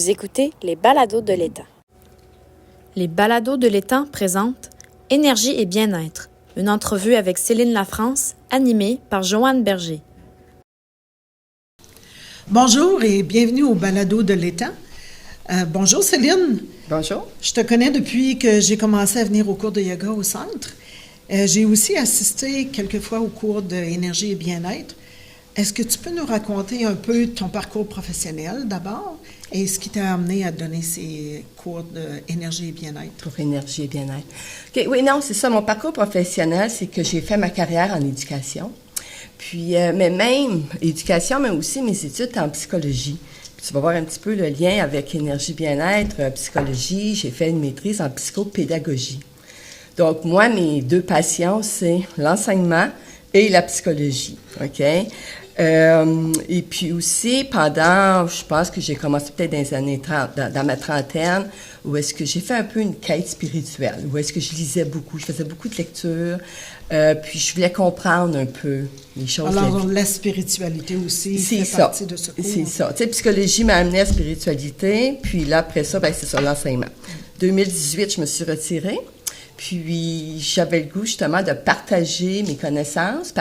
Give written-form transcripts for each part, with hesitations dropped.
Vous écoutez les balados de l'Étang. Les balados de l'Étang présentent Énergie et bien-être, une entrevue avec Céline Lafrance, animée par Joanne Berger. Bonjour et bienvenue au balado de l'Étang. Bonjour Céline. Bonjour. Je te connais depuis que j'ai commencé à venir au cours de yoga au centre. J'ai aussi assisté quelquefois au cours d'énergie et bien-être. Est-ce que tu peux nous raconter un peu ton parcours professionnel d'abord et ce qui t'a amené à donner ces cours d'énergie et bien-être? Pour énergie et bien-être. Okay, oui, non, c'est ça. Mon parcours professionnel, c'est que j'ai fait ma carrière en éducation. Puis, mais même éducation, mais aussi mes études en psychologie. Puis, tu vas voir un petit peu le lien avec énergie, bien-être, psychologie. J'ai fait une maîtrise en psychopédagogie. Donc, moi, mes deux passions, c'est l'enseignement et la psychologie, OK? Et puis aussi, je pense que j'ai commencé peut-être dans les années 30, dans ma trentaine, où est-ce que j'ai fait un peu une quête spirituelle, où est-ce que je lisais beaucoup, je faisais beaucoup de lectures, puis je voulais comprendre un peu les choses. Alors, la spiritualité aussi fait partie de ce cours. C'est ça. Tu sais, psychologie m'a amené à la spiritualité, puis là, après ça, c'est ça, l'enseignement. 2018, je me suis retirée. Puis, j'avais le goût, justement, de partager mes connaissances,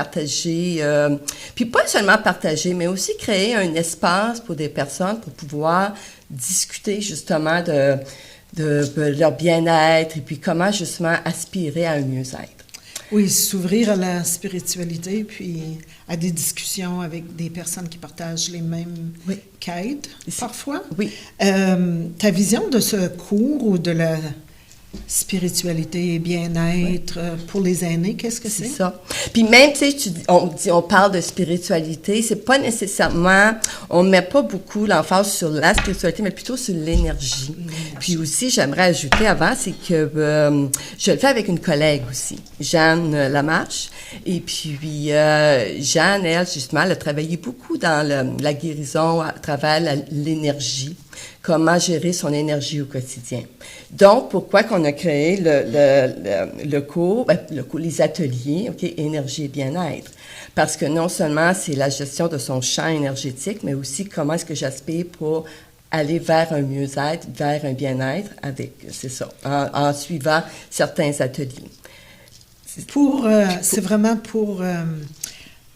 puis pas seulement partager, mais aussi créer un espace pour des personnes pour pouvoir discuter, justement, de leur bien-être et puis comment, justement, aspirer à un mieux-être. Oui, s'ouvrir à la spiritualité, puis à des discussions avec des personnes qui partagent les mêmes quêtes, parfois. Oui. Ta vision de ce cours ou de la spiritualité et bien-être pour les aînés, qu'est-ce que c'est? C'est ça. Puis même, tu sais, on parle de spiritualité, c'est pas nécessairement, on met pas beaucoup l'emphase sur la spiritualité, mais plutôt sur l'énergie. Puis aussi, j'aimerais ajouter avant, c'est que je le fais avec une collègue aussi, Jeanne Lamarche. Et puis, Jeanne, elle, justement, elle a travaillé beaucoup dans la guérison à travers l'énergie. Comment gérer son énergie au quotidien. Donc, pourquoi qu'on a créé le cours, les ateliers, OK, énergie et bien-être? Parce que non seulement c'est la gestion de son champ énergétique, mais aussi comment est-ce que j'aspire pour aller vers un mieux-être, vers un bien-être c'est ça, en suivant certains ateliers. C'est vraiment pour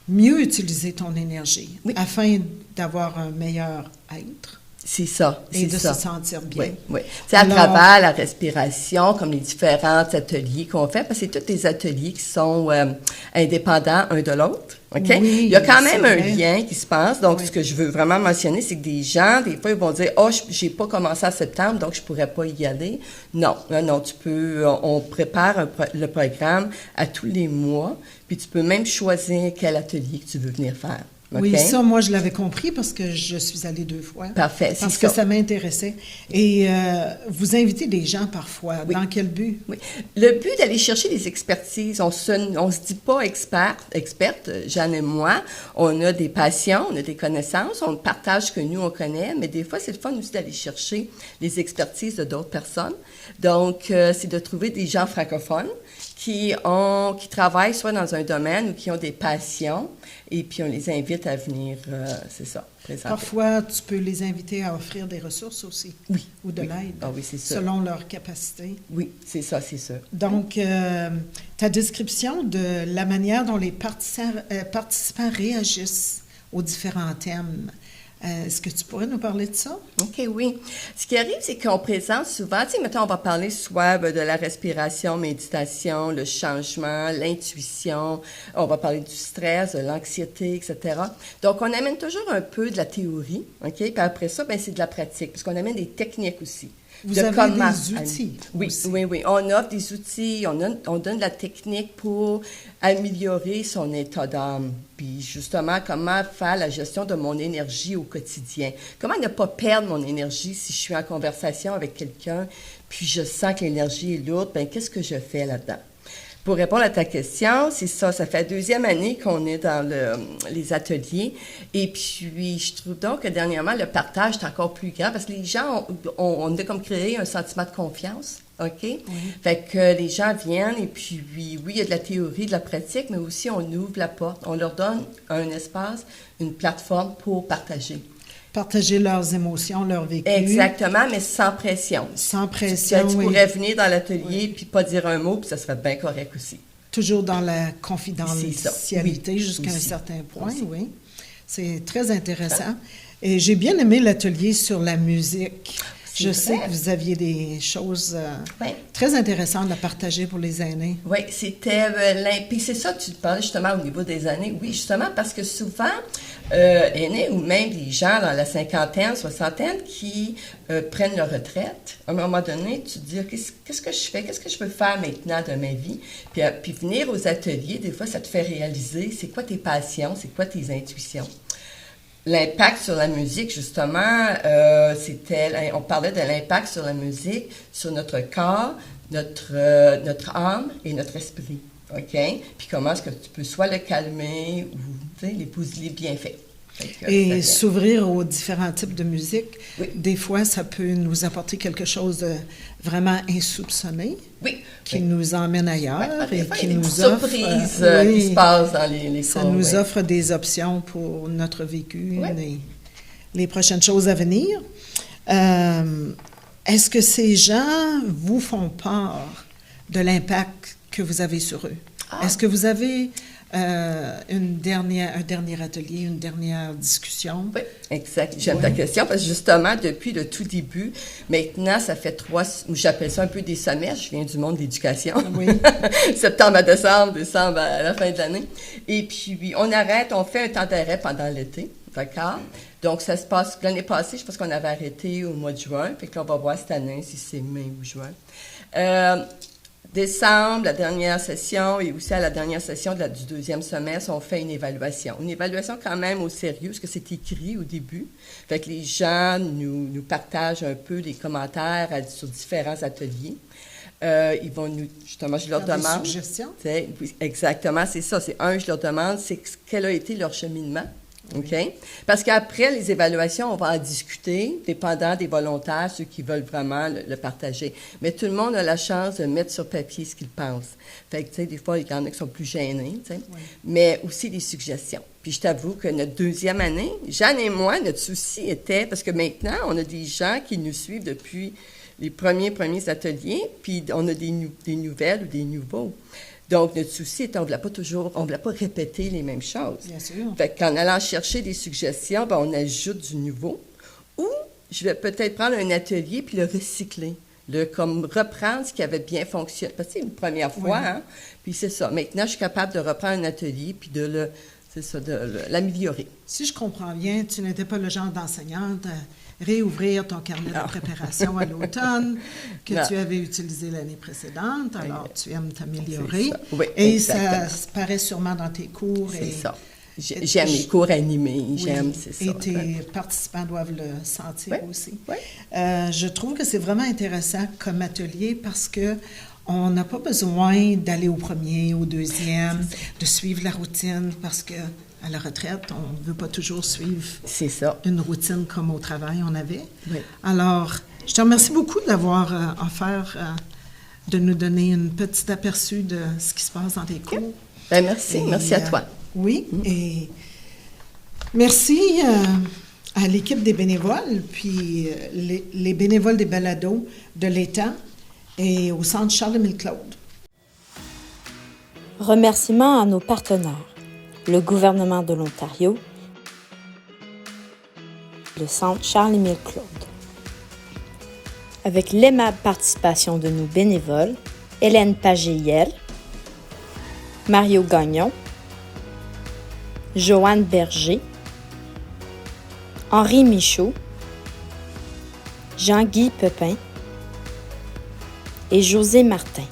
mieux utiliser ton énergie, afin d'avoir un meilleur être. C'est ça. Et de se sentir bien. Oui. C'est à travers la respiration, comme les différents ateliers qu'on fait, parce que c'est tous des ateliers qui sont indépendants un de l'autre. OK? Oui, il y a quand même un lien qui se passe. Donc, ce que je veux vraiment mentionner, c'est que des gens, des fois, ils vont dire, j'ai pas commencé en septembre, donc je pourrais pas y aller. Non, tu peux, on prépare le programme à tous les mois, puis tu peux même choisir quel atelier que tu veux venir faire. Okay. Oui, ça, moi, je l'avais compris parce que je suis allée 2 fois. Parfait, c'est parce que ça m'intéressait. Et vous invitez des gens parfois. Oui. Dans quel but? Oui. Le but d'aller chercher des expertises, on se dit pas experte, Jeanne et moi. On a des passions, on a des connaissances, on partage ce que nous, on connaît, mais des fois, c'est le fun aussi d'aller chercher les expertises de d'autres personnes. Donc, c'est de trouver des gens francophones qui travaillent soit dans un domaine ou qui ont des passions, et puis on les invite à venir, présenter. Parfois, tu peux les inviter à offrir des ressources aussi, ou de l'aide, c'est ça. Selon leur capacité. Oui, c'est ça, c'est ça. Donc, ta description de la manière dont les participants réagissent aux différents thèmes, est-ce que tu pourrais nous parler de ça? OK, oui. Ce qui arrive, c'est qu'on présente souvent, tu sais, mettons, on va parler soit de la respiration, méditation, le changement, l'intuition, on va parler du stress, de l'anxiété, etc. Donc, on amène toujours un peu de la théorie, OK? Puis après ça, c'est de la pratique, parce qu'on amène des techniques aussi. Vous avez des outils? Oui. On offre des outils, on donne de la technique pour améliorer son état d'âme. Puis justement, comment faire la gestion de mon énergie au quotidien. Comment ne pas perdre mon énergie si je suis en conversation avec quelqu'un, puis je sens que l'énergie est lourde, qu'est-ce que je fais là-dedans? Pour répondre à ta question, c'est ça. Ça fait la 2e année qu'on est dans les ateliers. Et puis, je trouve donc que dernièrement, le partage est encore plus grand parce que les gens, on a comme créé un sentiment de confiance. OK? Oui. Fait que les gens viennent et puis, oui, il y a de la théorie, de la pratique, mais aussi on ouvre la porte. On leur donne un espace, une plateforme pour partager. partager leurs émotions, leur vécu. Exactement, mais sans pression. Sans pression, Tu oui. pourrais venir dans l'atelier puis pas dire un mot, puis ça serait bien correct aussi. Toujours dans la confidentialité Oui, jusqu'à un aussi. certain point, Aussi. oui. C'est très intéressant. Et j'ai bien aimé l'atelier sur la musique. C'est Je vrai. sais que vous aviez des choses Oui. très intéressantes à partager pour les aînés. Oui, c'était puis c'est ça que tu parlais justement au niveau des années. Oui, justement, parce que souvent, aînés ou même des gens dans la cinquantaine, soixantaine qui prennent leur retraite, à un moment donné, tu te dis, qu'est-ce que je fais? Qu'est-ce que je peux faire maintenant de ma vie? Puis venir aux ateliers, des fois, ça te fait réaliser c'est quoi tes passions, c'est quoi tes intuitions. L'impact sur la musique, justement, on parlait de l'impact sur la musique, sur notre corps, notre âme et notre esprit, OK? Puis comment est-ce que tu peux soit le calmer ou, tu sais, les bienfaits. Et s'ouvrir aux différents types de musique, oui. Des fois, ça peut nous apporter quelque chose de vraiment insoupçonné, oui. qui oui. nous emmène ailleurs Oui, et qui nous surprises offre... qui se passent dans les ça cours, nous oui. offre des options pour notre vécu, Oui. les prochaines choses à venir. Est-ce que ces gens vous font part de l'impact que vous avez sur eux? Ah. Est-ce que vous avez un dernier atelier, une dernière discussion? Oui, exact. J'aime ta question parce que justement, depuis le tout début, maintenant, ça fait j'appelle ça un peu des semestres, je viens du monde de l'éducation. Oui. Septembre à décembre à la fin de l'année. Et puis, on fait un temps d'arrêt pendant l'été, d'accord? Donc, ça se passe, l'année passée, je pense qu'on avait arrêté au mois de juin, fait qu'on va voir cette année si c'est mai ou juin. Décembre, la dernière session, et aussi à la dernière session du deuxième semestre, on fait une évaluation. Une évaluation quand même au sérieux, parce que c'est écrit au début. Fait que les gens nous partagent un peu les commentaires sur différents ateliers. Ils vont justement, je leur demande... Des suggestions? Oui, exactement, c'est ça. Je leur demande, quel a été leur cheminement. OK? Parce qu'après les évaluations, on va en discuter, dépendant des volontaires, ceux qui veulent vraiment le partager. Mais tout le monde a la chance de mettre sur papier ce qu'ils pensent. Fait que, tu sais, des fois, il y en a qui sont plus gênés, tu sais. Oui. Mais aussi des suggestions. Puis je t'avoue que notre deuxième année, Jeanne et moi, notre souci était, parce que maintenant, on a des gens qui nous suivent depuis les premiers ateliers, puis on a des nouvelles ou des nouveaux. Donc, notre souci est qu'on ne voulait pas répéter les mêmes choses. Bien sûr. Fait qu'en allant chercher des suggestions, ben, on ajoute du nouveau. Ou je vais peut-être prendre un atelier puis le recycler. Comme reprendre ce qui avait bien fonctionné. Parce que c'est une première fois, hein? Puis c'est ça. Maintenant, je suis capable de reprendre un atelier puis de l'améliorer. Si je comprends bien, tu n'étais pas le genre d'enseignante à réouvrir ton carnet de préparation à l'automne que tu avais utilisé l'année précédente. Alors, tu aimes t'améliorer. Oui, et exactement. ça paraît sûrement dans tes cours. C'est ça. J'aime les cours animés. C'est ça. Et tes participants doivent le sentir aussi. Oui. Je trouve que c'est vraiment intéressant comme atelier parce que on n'a pas besoin d'aller au premier, au deuxième, de suivre la routine parce que à la retraite, on ne veut pas toujours suivre une routine comme au travail on avait. Oui. Alors, je te remercie beaucoup d'avoir offert de nous donner un petit aperçu de ce qui se passe dans tes cours. Ben, merci. Merci à toi. Oui, et merci à l'équipe des bénévoles, puis les bénévoles des balados de l'État et au Centre Charles-Émile Claude. Remerciements à nos partenaires, le gouvernement de l'Ontario, le Centre Charles-Émile Claude. Avec l'aimable participation de nos bénévoles, Hélène Pagé-Hiel, Mario Gagnon, Joanne Berger, Henri Michaud, Jean-Guy Pepin et José Martin.